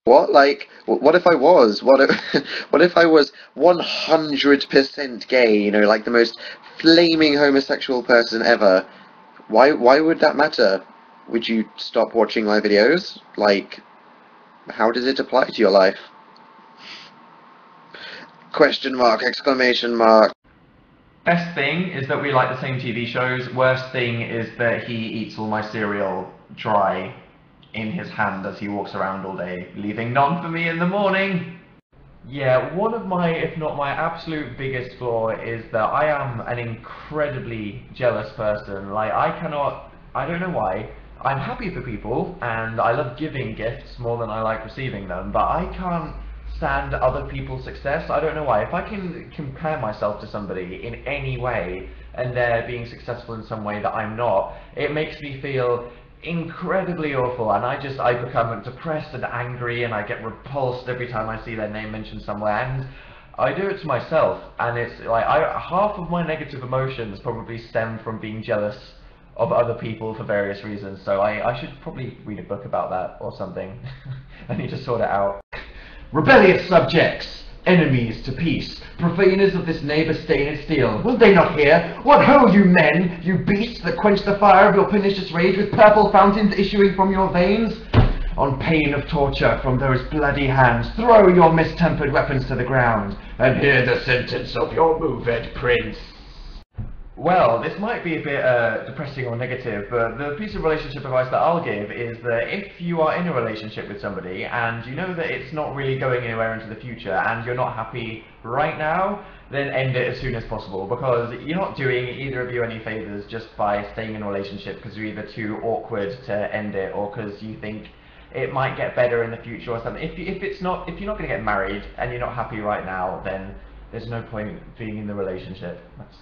What? Like, what if I was? What if, what if I was 100% gay, you know, like the most flaming homosexual person ever? Why would that matter? Would you stop watching my videos? Like, how does it apply to your life? Question mark, exclamation mark. Best thing is that we like the same TV shows. Worst thing is that he eats all my cereal dry in his hand as he walks around all day, leaving none for me in the morning. Yeah, one of my, if not my absolute biggest flaw is that I am an incredibly jealous person. Like, I don't know why. I'm happy for people, and I love giving gifts more than I like receiving them, but I can't stand other people's success. I don't know why. If I can compare myself to somebody in any way, and they're being successful in some way that I'm not, it makes me feel incredibly awful, and I become depressed and angry, and I get repulsed every time I see their name mentioned somewhere, and I do it to myself, and it's like half of my negative emotions probably stem from being jealous of other people for various reasons, so I should probably read a book about that or something. I need to sort it out. Rebellious subjects, enemies to peace, profaners of this neighbour-stained steel, will they not hear? What ho, you men, you beasts that quench the fire of your pernicious rage with purple fountains issuing from your veins? On pain of torture from those bloody hands, throw your mistempered weapons to the ground, and hear the sentence of your moved prince. Well, this might be a bit depressing or negative, but the piece of relationship advice that I'll give is that if you are in a relationship with somebody and you know that it's not really going anywhere into the future and you're not happy right now, then end it as soon as possible, because you're not doing either of you any favours just by staying in a relationship because you're either too awkward to end it or because you think it might get better in the future or something. If you're not going to get married and you're not happy right now, then there's no point being in the relationship. That's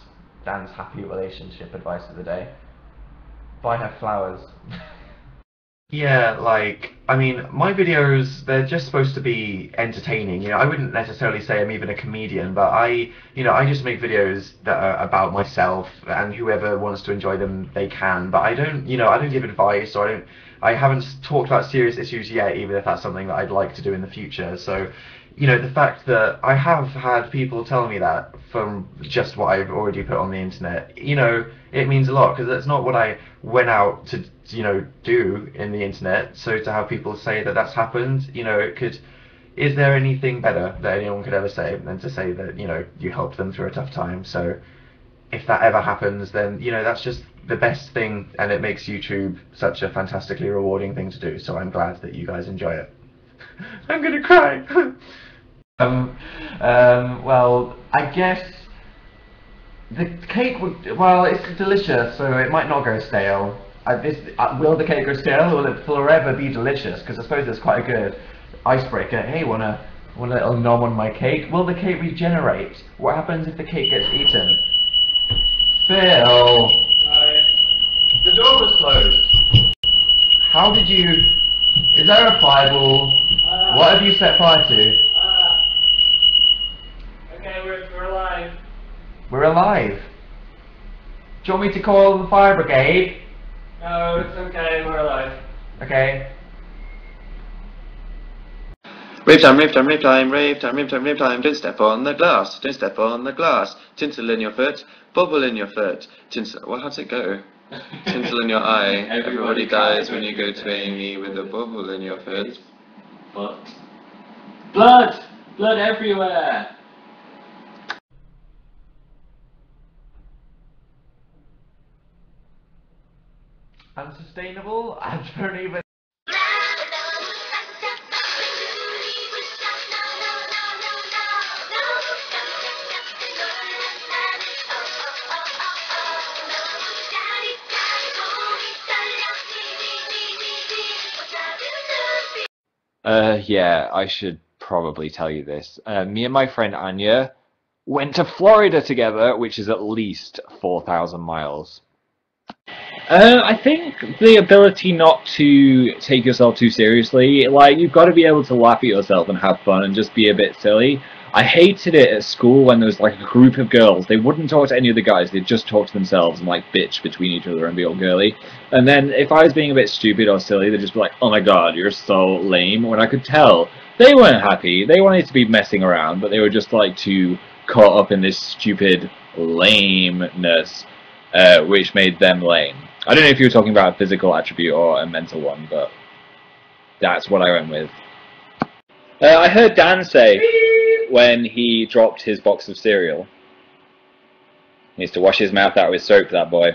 Dan's happy relationship advice of the day. Buy her flowers. Yeah, like, I mean, my videos, they're just supposed to be entertaining. You know, I wouldn't necessarily say I'm even a comedian, but I just make videos that are about myself, and whoever wants to enjoy them, they can. But I don't give advice, or I haven't talked about serious issues yet, even if that's something that I'd like to do in the future. So, you know, the fact that I have had people tell me that from just what I've already put on the internet, you know, it means a lot, because that's not what I went out to, you know, do in the internet. So to have people say that that's happened, you know, is there anything better that anyone could ever say than to say that, you know, you helped them through a tough time? So if that ever happens, then, you know, that's just the best thing, and it makes YouTube such a fantastically rewarding thing to do. So I'm glad that you guys enjoy it. I'm gonna cry. Well, I guess the cake would, well, it's delicious, so it might not go stale. Will the cake go stale, or will it forever be delicious? Because I suppose it's quite a good icebreaker. Hey, want a little nom on my cake? Will the cake regenerate? What happens if the cake gets eaten? Phil! Sorry. The door was closed. How did you... Is there a fireball? What have you set fire to? Okay, we're alive. We're alive. Do you want me to call the fire brigade? No, it's okay, we're alive. Okay. Rave time, rave time, rave time, rave time, rave time, rave time. Don't step on the glass, don't step on the glass. Tinsel in your foot, bubble in your foot. Tinsel, well, how's it go? Tinsel in your eye. Everybody dies when you go to A&E with a bubble in your foot. What? Blood! Blood everywhere! Unsustainable? I don't even... Yeah, I should probably tell you this. Me and my friend Anya went to Florida together, which is at least 4,000 miles. I think the ability not to take yourself too seriously, like, you've got to be able to laugh at yourself and have fun and just be a bit silly. I hated it at school when there was like a group of girls. They wouldn't talk to any of the guys. They'd just talk to themselves and like bitch between each other and be all girly. And then if I was being a bit stupid or silly, they'd just be like, "Oh my god, you're so lame." When I could tell they weren't happy. They wanted to be messing around, but they were just like too caught up in this stupid lameness, which made them lame. I don't know if you were talking about a physical attribute or a mental one, but that's what I went with. I heard Dan say when he dropped his box of cereal, he needs to wash his mouth out with soap, that boy.